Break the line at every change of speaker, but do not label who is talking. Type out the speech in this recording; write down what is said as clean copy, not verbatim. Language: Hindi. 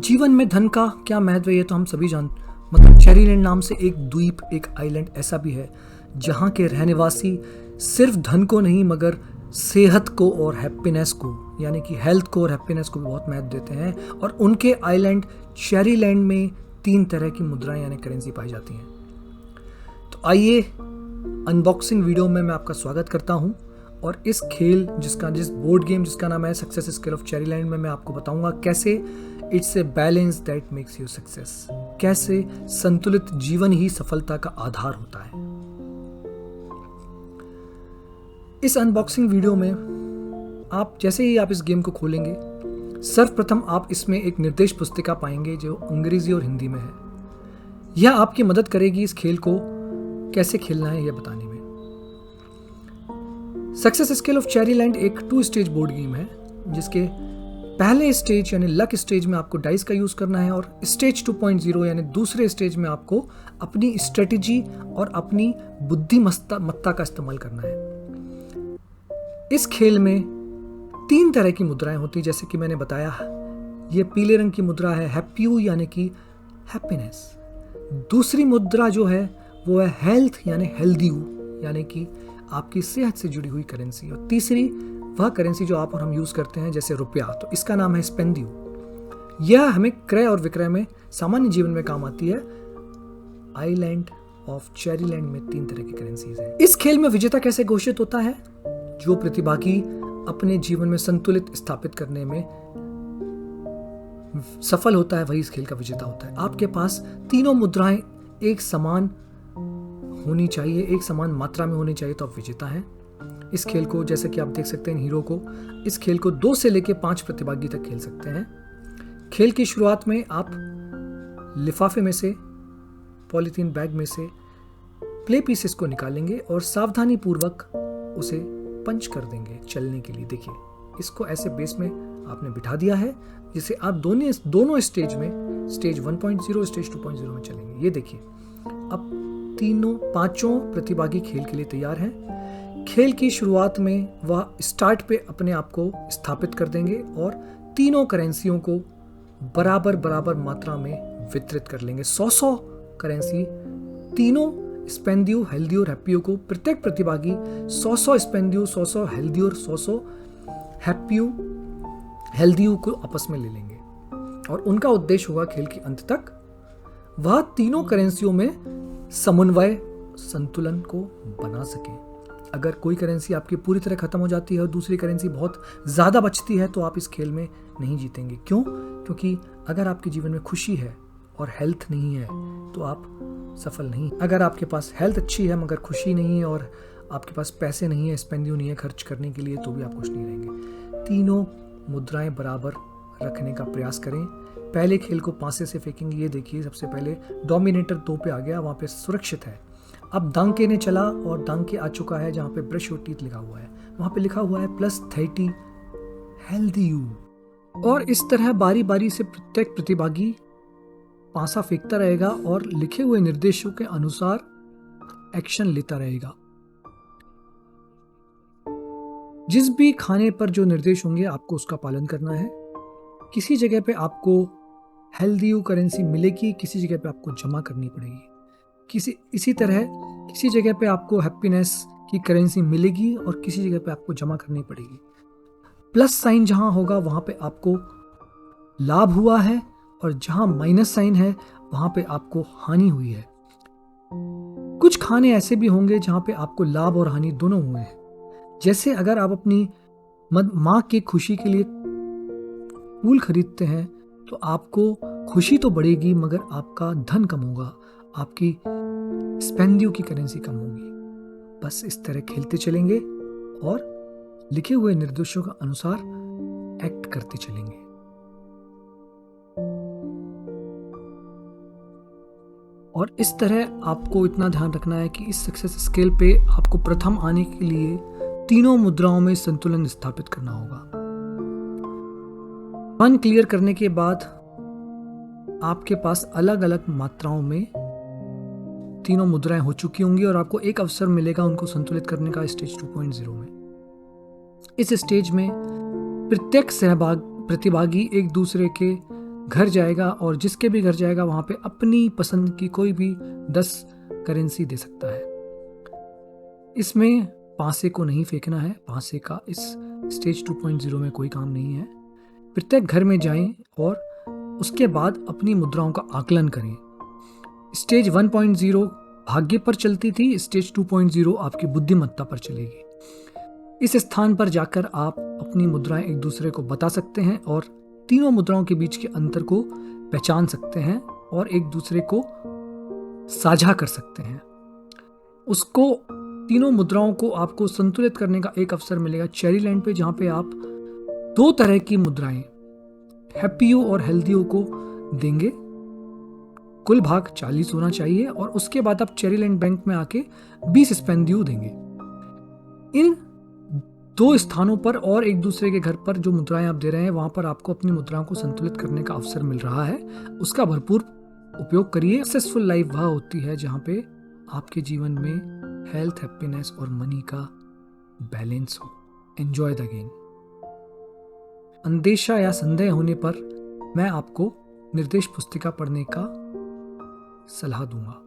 जीवन में धन का क्या महत्व है ये तो हम सभी जानते, मतलब चेरीलैंड नाम से एक द्वीप, एक आइलैंड ऐसा भी है जहाँ के रहनेवासी सिर्फ धन को नहीं मगर सेहत को और हैप्पीनेस को, यानी कि हेल्थ को और हैप्पीनेस को भी बहुत महत्व देते हैं। और उनके आइलैंड चेरीलैंड में 3 तरह की मुद्राएं यानी करेंसी पाई जाती हैं। तो आइए अनबॉक्सिंग वीडियो में मैं आपका स्वागत करता हूं और इस बोर्ड गेम जिसका नाम है सक्सेस स्केल ऑफ चेरीलैंड में मैं आपको बताऊंगा कैसे it's a balance that makes you success, कैसे संतुलित जीवन ही सफलता का आधार होता है। इस अनबॉक्सिंग वीडियो में आप जैसे ही आप इस गेम को खोलेंगे, सर्वप्रथम आप इसमें एक निर्देश पुस्तिका पाएंगे जो अंग्रेजी और हिंदी में है। यह आपकी मदद करेगी इस खेल को कैसे खेलना है यह बताने में। सक्सेस स्केल ऑफ चेरीलैंड एक 2 स्टेज बोर्ड गेम है जिसके पहले स्टेज यानी लक स्टेज में आपको डाइस का यूज करना है और स्टेज 2.0 यानी दूसरे स्टेज में आपको अपनी स्ट्रेटेजी और अपनी बुद्धिमत्ता का इस्तेमाल करना है। इस खेल में 3 तरह की मुद्राएं होती हैं, जैसे कि मैंने बताया। ये पीले रंग की मुद्रा है हैप्पी यानी कि हैप्पीनेस। दूसरी मुद्रा जो है वो है हेल्थ यानी हेल्दी यानी कि आपकी सेहत से जुड़ी हुई करेंसी। और तीसरी वह करेंसी जो आप और हम यूज करते हैं जैसे रुपया, तो इसका नाम है स्पेंदियो। यह हमें क्रय और विक्रय में सामान्य जीवन में काम आती है। आइलैंड ऑफ चेरीलैंड में 3 तरह की करेंसीज है। इस खेल में विजेता कैसे घोषित होता है? जो प्रतिभागी अपने जीवन में संतुलित स्थापित करने में सफल होता है वही इस खेल का विजेता होता है। आपके पास तीनों मुद्राएं एक समान होनी चाहिए, एक समान मात्रा में होनी चाहिए तो आप विजेता हैं। इस खेल को जैसे कि आप देख सकते हैं हीरो को, इस खेल को 2 से लेकर 5 प्रतिभागी तक खेल सकते हैं। खेल की शुरुआत में आप लिफाफे में से, पॉलीथीन बैग में से प्ले पीसेस को निकालेंगे और सावधानी पूर्वक उसे पंच कर देंगे चलने के लिए। देखिए इसको ऐसे बेस में आपने बिठा दिया है जिसे आप दोनों स्टेज में, स्टेज 1.0 स्टेज 2.0 में चलेंगे। ये देखिए अब पांचों प्रतिभागी खेल के लिए तैयार हैं। खेल की शुरुआत में वह स्टार्ट पे अपने आप को स्थापित कर देंगे और तीनों करेंसियों को बराबर मात्रा में वितरित कर लेंगे। 100 करेंसी तीनों स्पेंदियो, हेल्दी और हैप्पियो को प्रत्येक प्रतिभागी 100 स्पेंदियो, 100 हेल्दी और 100 हैप्पियो, हेल्दियो को आपस में ले लेंगे और उनका उद्देश्य होगा खेल के अंत तक वह तीनों करेंसियों में समन्वय, संतुलन को बना सके। अगर कोई करेंसी आपकी पूरी तरह खत्म हो जाती है और दूसरी करेंसी बहुत ज्यादा बचती है तो आप इस खेल में नहीं जीतेंगे। क्यों? क्योंकि अगर आपके जीवन में खुशी है और हेल्थ नहीं है तो आप सफल नहीं। अगर आपके पास हेल्थ अच्छी है मगर खुशी नहीं है और आपके पास पैसे नहीं है, स्पेंडियो नहीं है खर्च करने के लिए, तो भी आप खुश नहीं रहेंगे। तीनों मुद्राएं बराबर रखने का प्रयास करें। पहले खेल को पासे से फेंकेंगे। ये देखिए सबसे पहले डोमिनेटर 2 पे आ गया, वहां पे सुरक्षित है। अब दांके ने चला और दांके आ चुका है जहां पे ब्रश और टीथ लिखा हुआ है, वहां पे लिखा हुआ है +30 हेल्दी यू। और इस तरह बारी बारी से प्रत्येक प्रतिभागी पासा फेंकता रहेगा और लिखे हुए निर्देशों के अनुसार एक्शन लेता रहेगा। जिस भी खाने पर जो निर्देश होंगे आपको उसका पालन करना है। किसी जगह पे आपको हेल्दी करेंसी मिलेगी, किसी जगह पे आपको जमा करनी पड़ेगी। इसी तरह किसी जगह पे आपको हैप्पीनेस की करेंसी मिलेगी और किसी जगह पे आपको जमा करनी पड़ेगी। प्लस साइन जहां होगा वहां पे आपको लाभ हुआ है और जहां माइनस साइन है वहां पे आपको हानि हुई है। कुछ खाने ऐसे भी होंगे जहां पे आपको लाभ और हानि दोनों हुए हैं। जैसे अगर आप अपनी माँ की खुशी के लिए फूल खरीदते हैं तो आपको खुशी तो बढ़ेगी मगर आपका धन कम होगा, आपकी स्पेंदियो की करेंसी कम होगी। बस इस तरह खेलते चलेंगे और लिखे हुए निर्देशों के अनुसार एक्ट करते चलेंगे। और इस तरह आपको इतना ध्यान रखना है कि इस सक्सेस स्केल पे आपको प्रथम आने के लिए तीनों मुद्राओं में संतुलन स्थापित करना होगा। मन क्लियर करने के बाद आपके पास अलग अलग मात्राओं में तीनों मुद्राएं हो चुकी होंगी और आपको एक अवसर मिलेगा उनको संतुलित करने का स्टेज 2.0 में। इस स्टेज में प्रत्येक प्रतिभागी एक दूसरे के घर जाएगा और जिसके भी घर जाएगा वहां पे अपनी पसंद की कोई भी 10 करेंसी दे सकता है। इसमें पासे को नहीं फेंकना है, पासे का इस स्टेज 2.0 में कोई काम नहीं है। प्रत्येक घर में जाएं और उसके बाद अपनी मुद्राओं का आकलन करें। स्टेज 1.0 भाग्य पर चलती थी, स्टेज 2.0 आपकी बुद्धिमत्ता पर चलेगी। इस स्थान पर जाकर आप अपनी मुद्राएं एक दूसरे को बता सकते हैं और तीनों मुद्राओं के बीच के अंतर को पहचान सकते हैं और एक दूसरे को साझा कर सकते हैं। उसको तीनों मुद्राओं को आपको संतुलित करने का एक अवसर मिलेगा चेरी लैंड पे, जहां पे आप 2 तरह की मुद्राएं हैप्पीओ और हेल्दीओ को देंगे। कुल भाग 40 होना चाहिए और उसके बाद आप चेरी लैंड बैंक में आके 20 स्पेंदियो देंगे। इन 2 स्थानों पर और एक दूसरे के घर पर जो मुद्राएं आप दे रहे हैं वहां पर आपको अपनी मुद्राओं को संतुलित करने का अवसर मिल रहा है। उसका भरपूर उपयोग करिए। सक्सेसफुल लाइफ वह होती है जहां पे आपके जीवन में हेल्थ, हैप्पीनेस और मनी का बैलेंस हो। Enjoy the game. अंदेशा या संदेह होने पर मैं आपको निर्देश पुस्तिका पढ़ने का सलाह दूंगा।